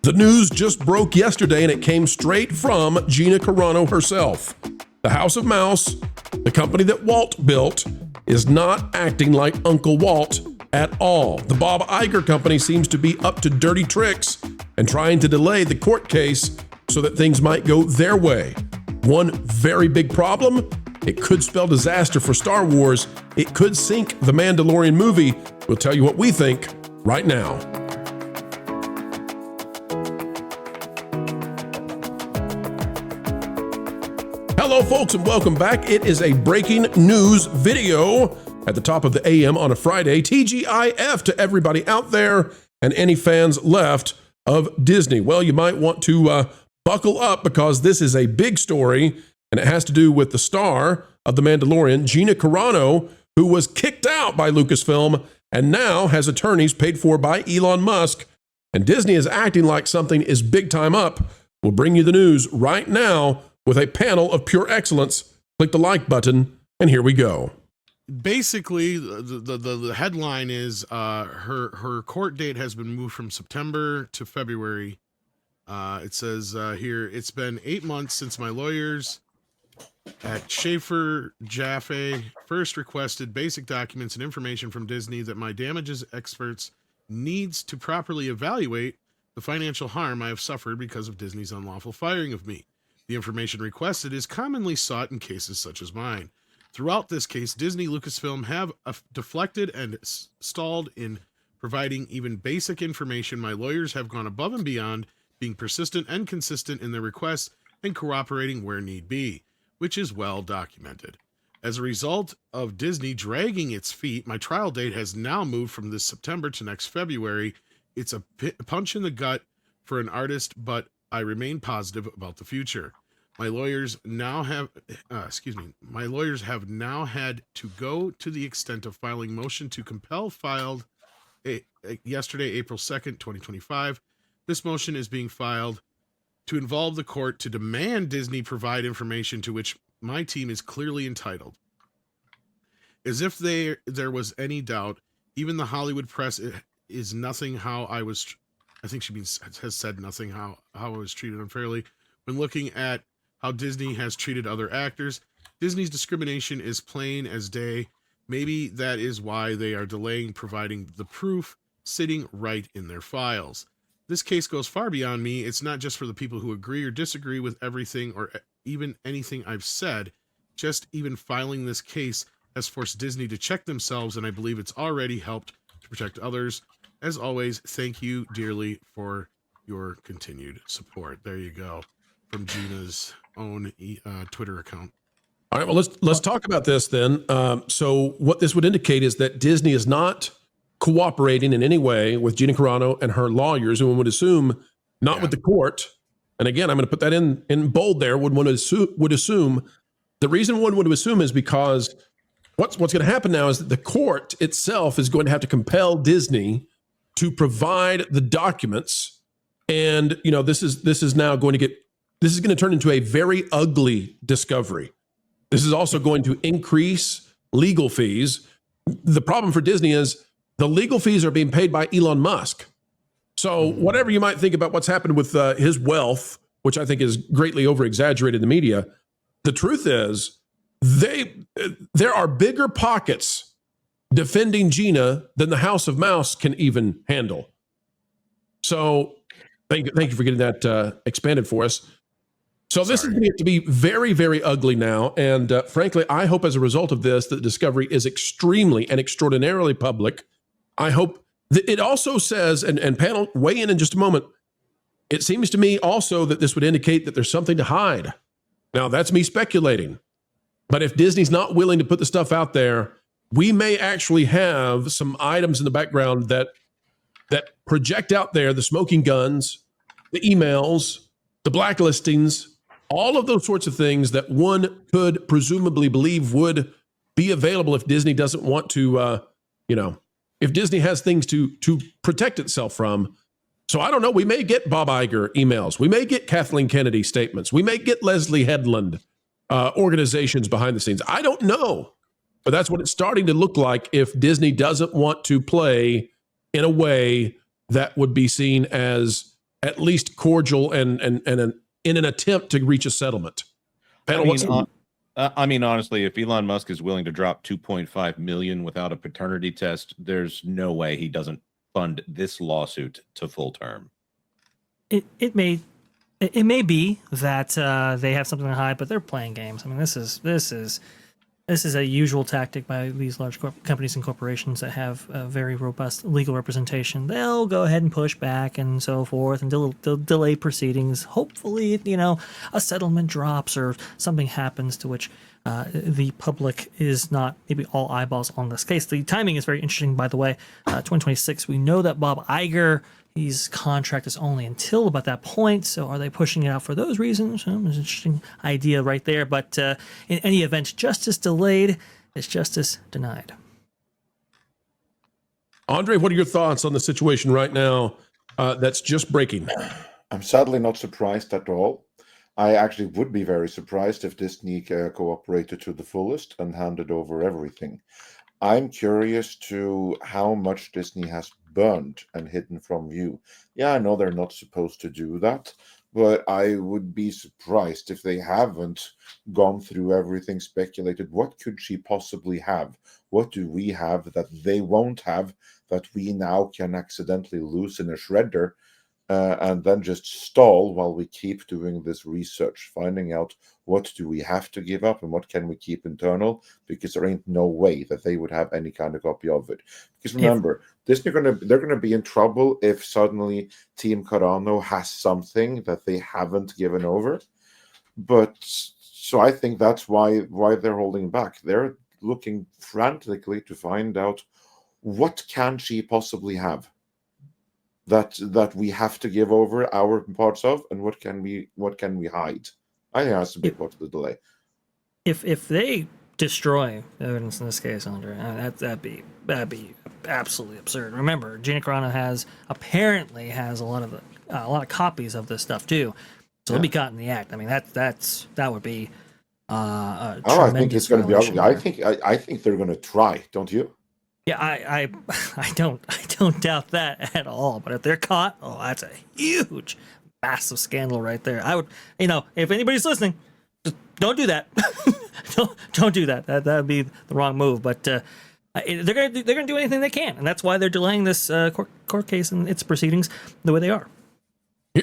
The news just broke yesterday, and it came straight from Gina Carano herself. The House of Mouse, the company that Walt built, is not acting like Uncle Walt at all. The Bob Iger company seems to be up to dirty tricks and trying to delay the court case so that things might go their way. One very big problem, it could spell disaster for Star Wars. It could sink the Mandalorian movie. We'll tell you what we think right now. Hello, folks, and welcome back. It is a breaking news video at the top of the AM on a Friday. TGIF to everybody out there and any fans left of Disney. Well, you might want to buckle up because this is a big story, and it has to do with the star of The Mandalorian, Gina Carano, who was kicked out by Lucasfilm and now has attorneys paid for by Elon Musk. And Disney is acting like something is big time up. We'll bring you the news right now with a panel of pure excellence. Click the like button, and here we go. Basically, the headline is her court date has been moved from September to February. It says here, it's been 8 months since my lawyers at Schaefer Jaffe first requested basic documents and information from Disney that my damages experts needs to properly evaluate the financial harm I have suffered because of Disney's unlawful firing of me. The information requested is commonly sought in cases such as mine. Throughout this case, Disney Lucasfilm have deflected and stalled in providing even basic information. My lawyers have gone above and beyond, being persistent and consistent in their requests and cooperating where need be, which is well documented. As a result of Disney dragging its feet, my trial date has now moved from this September to next February. It's a punch in the gut for an artist, but I remain positive about the future. My lawyers now have, my lawyers have now had to go to the extent of filing motion to compel filed yesterday, April 2nd, 2025. This motion is being filed to involve the court to demand Disney provide information to which my team is clearly entitled. As if there was any doubt, even the Hollywood press is nothing how I was. I think she has said nothing how I was treated unfairly. When looking at how Disney has treated other actors, Disney's discrimination is plain as day. Maybe that is why they are delaying providing the proof sitting right in their files. This case goes far beyond me. It's not just for the people who agree or disagree with everything or even anything I've said. Just even filing this case has forced Disney to check themselves, and I believe it's already helped to protect others. As always, thank you dearly for your continued support. There you go, from Gina's own Twitter account. All right, well, let's talk about this then. So what this would indicate is that Disney is not cooperating in any way with Gina Carano and her lawyers, and one would assume not with the court. And again, I'm going to put that in bold there. One would assume the reason one would assume is because what's going to happen now is that the court itself is going to have to compel Disney to provide the documents. And, you know, this is now going to turn into a very ugly discovery. This is also going to increase legal fees. The problem for Disney is the legal fees are being paid by Elon Musk. So whatever you might think about what's happened with his wealth, which I think is greatly over-exaggerated in the media, the truth is there are bigger pockets defending Gina than the House of Mouse can even handle. So thank you for getting that expanded for us. So this is going to get to be very, very ugly now. And frankly, I hope as a result of this, the discovery is extremely and extraordinarily public. I hope that it also says, and panel, weigh in just a moment, it seems to me also that this would indicate that there's something to hide. Now, that's me speculating. But if Disney's not willing to put the stuff out there, we may actually have some items in the background that project out there the smoking guns, the emails, the blacklistings, all of those sorts of things that one could presumably believe would be available if Disney doesn't want to, if Disney has things to protect itself from. So I don't know. We may get Bob Iger emails. We may get Kathleen Kennedy statements. We may get Leslie Headland organizations behind the scenes. I don't know. But that's what it's starting to look like if Disney doesn't want to play in a way that would be seen as at least cordial and in an attempt to reach a settlement. Panel, I mean, honestly, if Elon Musk is willing to drop 2.5 million without a paternity test, there's no way he doesn't fund this lawsuit to full term. It may be that they have something to hide, but they're playing games. I mean, this is a usual tactic by these large companies and corporations that have a very robust legal representation. They'll go ahead and push back and so forth, and they'll delay proceedings. Hopefully, a settlement drops or something happens to which the public is not maybe all eyeballs on this case. The timing is very interesting, by the way. 2026, we know that Bob Iger, his contract is only until about that point. So are they pushing it out for those reasons? Well, there's an interesting idea right there. But in any event, justice delayed is justice denied. Andre, what are your thoughts on the situation right now that's just breaking? I'm sadly not surprised at all. I actually would be very surprised if Disney cooperated to the fullest and handed over everything. I'm curious to how much Disney has burned and hidden from view. Yeah, I know they're not supposed to do that, but I would be surprised if they haven't gone through everything speculated. What could she possibly have? What do we have that they won't have that we now can accidentally lose in a shredder? And then just stall while we keep doing this research, finding out what do we have to give up and what can we keep internal, because there ain't no way that they would have any kind of copy of it. Because remember, Disney they're gonna be in trouble if suddenly Team Carano has something that they haven't given over. But so I think that's why they're holding back. They're looking frantically to find out what can she possibly have that we have to give over our parts of, and what can we hide. I think that's a big part of the delay. If they destroy evidence in this case, Andre, that'd be absolutely absurd. Remember, Gina Carano apparently has a lot of copies of this stuff too, so they'll be caught in the act. I mean, that would be a I think it's going to be ugly. there. I think they're going to try, don't you? Yeah, I don't doubt that at all. But if they're caught, that's a huge, massive scandal right there. I would, if anybody's listening, just don't do that. don't do that. That would be the wrong move. But they're gonna do anything they can, and that's why they're delaying this court case and its proceedings the way they are.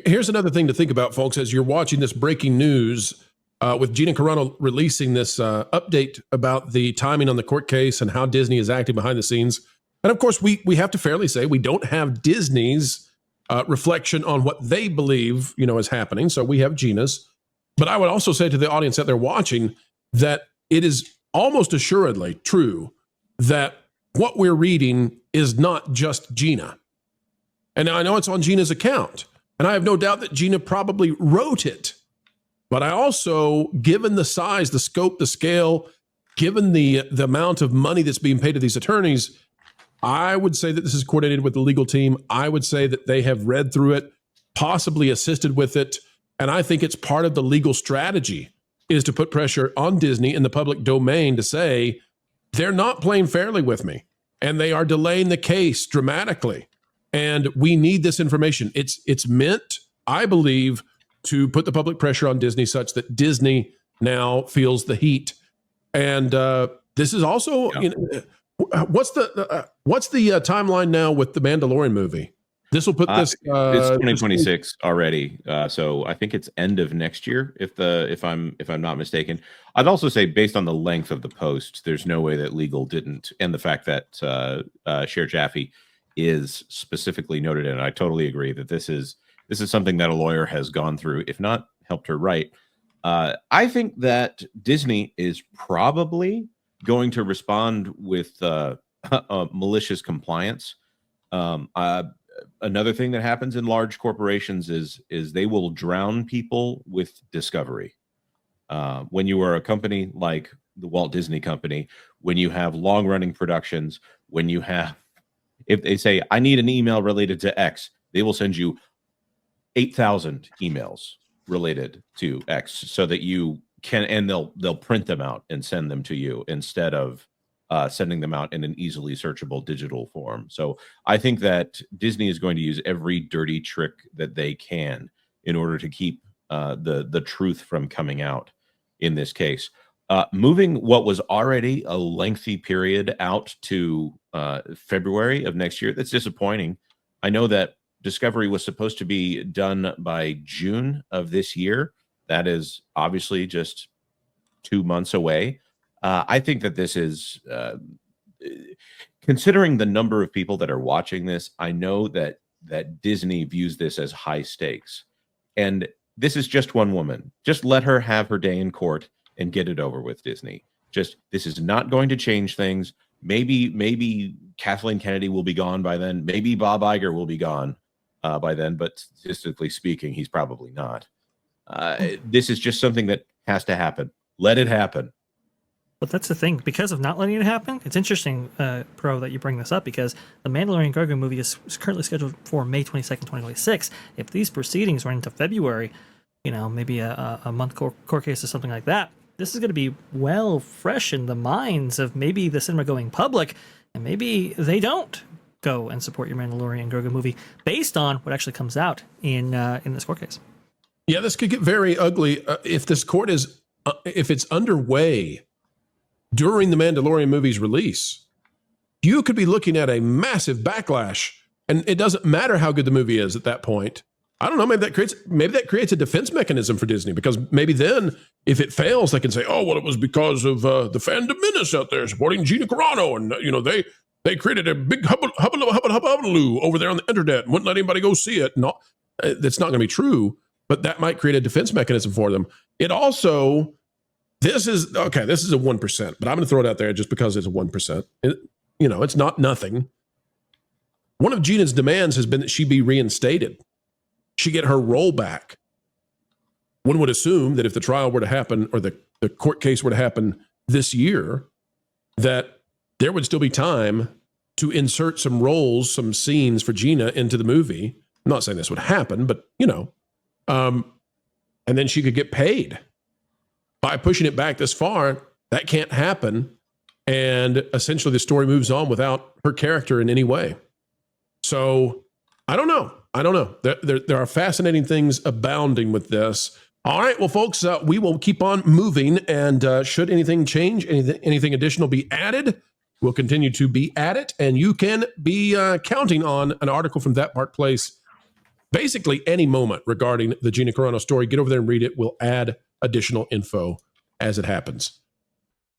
Here's another thing to think about, folks, as you're watching this breaking news. With Gina Carano releasing this update about the timing on the court case and how Disney is acting behind the scenes. And of course, we have to fairly say we don't have Disney's reflection on what they believe, is happening. So we have Gina's. But I would also say to the audience that they're watching that it is almost assuredly true that what we're reading is not just Gina. And I know it's on Gina's account. And I have no doubt that Gina probably wrote it. But I also, given the size, the scope, the scale, given the amount of money that's being paid to these attorneys, I would say that this is coordinated with the legal team. I would say that they have read through it, possibly assisted with it. And I think it's part of the legal strategy is to put pressure on Disney in the public domain to say, they're not playing fairly with me. And they are delaying the case dramatically. And we need this information. It's meant, I believe, to put the public pressure on Disney such that Disney now feels the heat. And this is also, what's the timeline now with the Mandalorian movie? This will put this. It's 2026 already, so I think it's end of next year, if I'm not mistaken. I'd also say, based on the length of the post, there's no way that legal didn't, and the fact that Cher Jaffe is specifically noted in it. I totally agree that this is something that a lawyer has gone through, if not helped her write. I think that Disney is probably going to respond with malicious compliance. Another thing that happens in large corporations is they will drown people with discovery. When you are a company like the Walt Disney Company, when you have long-running productions, if they say, I need an email related to X, they will send you 8,000 emails related to X so that you can, and they'll print them out and send them to you instead of sending them out in an easily searchable digital form. So I think that Disney is going to use every dirty trick that they can in order to keep the truth from coming out in this case. Moving what was already a lengthy period out to February of next year, that's disappointing. I know that Discovery was supposed to be done by June of this year. That is obviously just 2 months away. I think that this is, considering the number of people that are watching this, I know that Disney views this as high stakes. And this is just one woman. Just let her have her day in court and get it over with, Disney. Just, this is not going to change things. Maybe Kathleen Kennedy will be gone by then. Maybe Bob Iger will be gone by then. But statistically speaking, he's probably not. This is just something that has to happen. Let it happen. But that's the thing. Because of not letting it happen, it's interesting, Pro, that you bring this up, because the Mandalorian Grogu movie is currently scheduled for May 22nd, 2026. If these proceedings run into February, maybe a month court case or something like that, this is going to be well fresh in the minds of maybe the cinema going public, and maybe they don't go and support your Mandalorian Grogu movie based on what actually comes out in this court case. Yeah, this could get very ugly if this court is if it's underway during the Mandalorian movie's release. You could be looking at a massive backlash, and it doesn't matter how good the movie is at that point. I don't know. Maybe that creates a defense mechanism for Disney, because maybe then, if it fails, they can say, "Oh, well, it was because of the fandom menace out there supporting Gina Carano, and they created a big hubbaloo over there on the internet and wouldn't let anybody go see it." No, that's not going to be true, but that might create a defense mechanism for them. It also, this is a 1%, but I'm going to throw it out there just because it's a 1%. It's not nothing. One of Gina's demands has been that she be reinstated. She get her role back. One would assume that if the trial were to happen, or the court case were to happen this year, that there would still be time to insert some roles, some scenes for Gina into the movie. I'm not saying this would happen, but and then she could get paid. By pushing it back this far, that can't happen. And essentially the story moves on without her character in any way. So I don't know. There are fascinating things abounding with this. All right, well, folks, we will keep on moving. And should anything change, anything additional be added, we'll continue to be at it. And you can be counting on an article from That Part Place basically any moment regarding the Gina Carano story. Get over there and read it. We'll add additional info as it happens.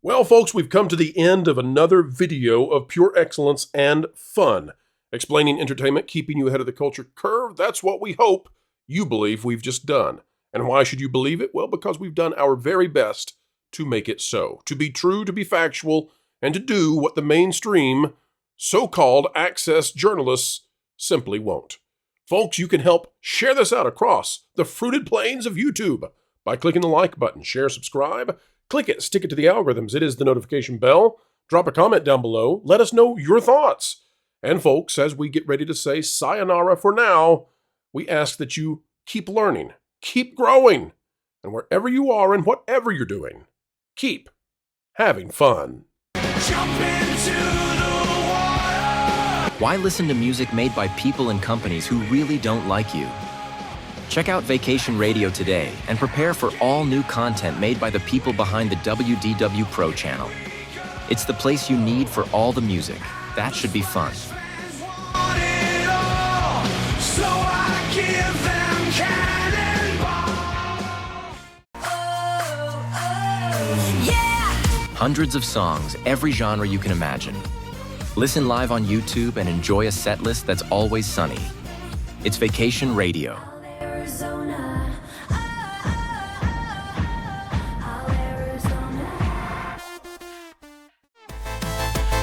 Well, folks, we've come to the end of another video of pure excellence and fun, explaining entertainment, keeping you ahead of the culture curve. That's what we hope you believe we've just done. And why should you believe it? Well, because we've done our very best to make it so, to be true, to be factual, and to do what the mainstream so-called access journalists simply won't. Folks, you can help share this out across the fruited plains of YouTube by clicking the like button, share, subscribe, click it, stick it to the algorithms. It is the notification bell. Drop a comment down below. Let us know your thoughts. And folks, as we get ready to say sayonara for now, we ask that you keep learning, keep growing, and wherever you are and whatever you're doing, keep having fun. Jump into the water. Why listen to music made by people and companies who really don't like you? Check out Vacation Radio today and prepare for all new content made by the people behind the WDW Pro Channel. It's the place you need for all the music. That should be fun. Want it all, so I give them cannonball. Yeah! Hundreds of songs, every genre you can imagine. Listen live on YouTube and enjoy a set list that's always sunny. It's Vacation Radio. Arizona.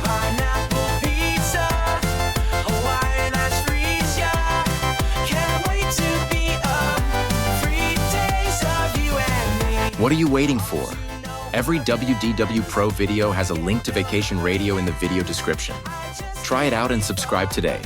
Pineapple pizza, Hawaiian ice freeze, yeah. Can't wait to be up. 3 days of you and me. What are you waiting for? Every WDW Pro video has a link to Vacation Radio in the video description. Try it out and subscribe today.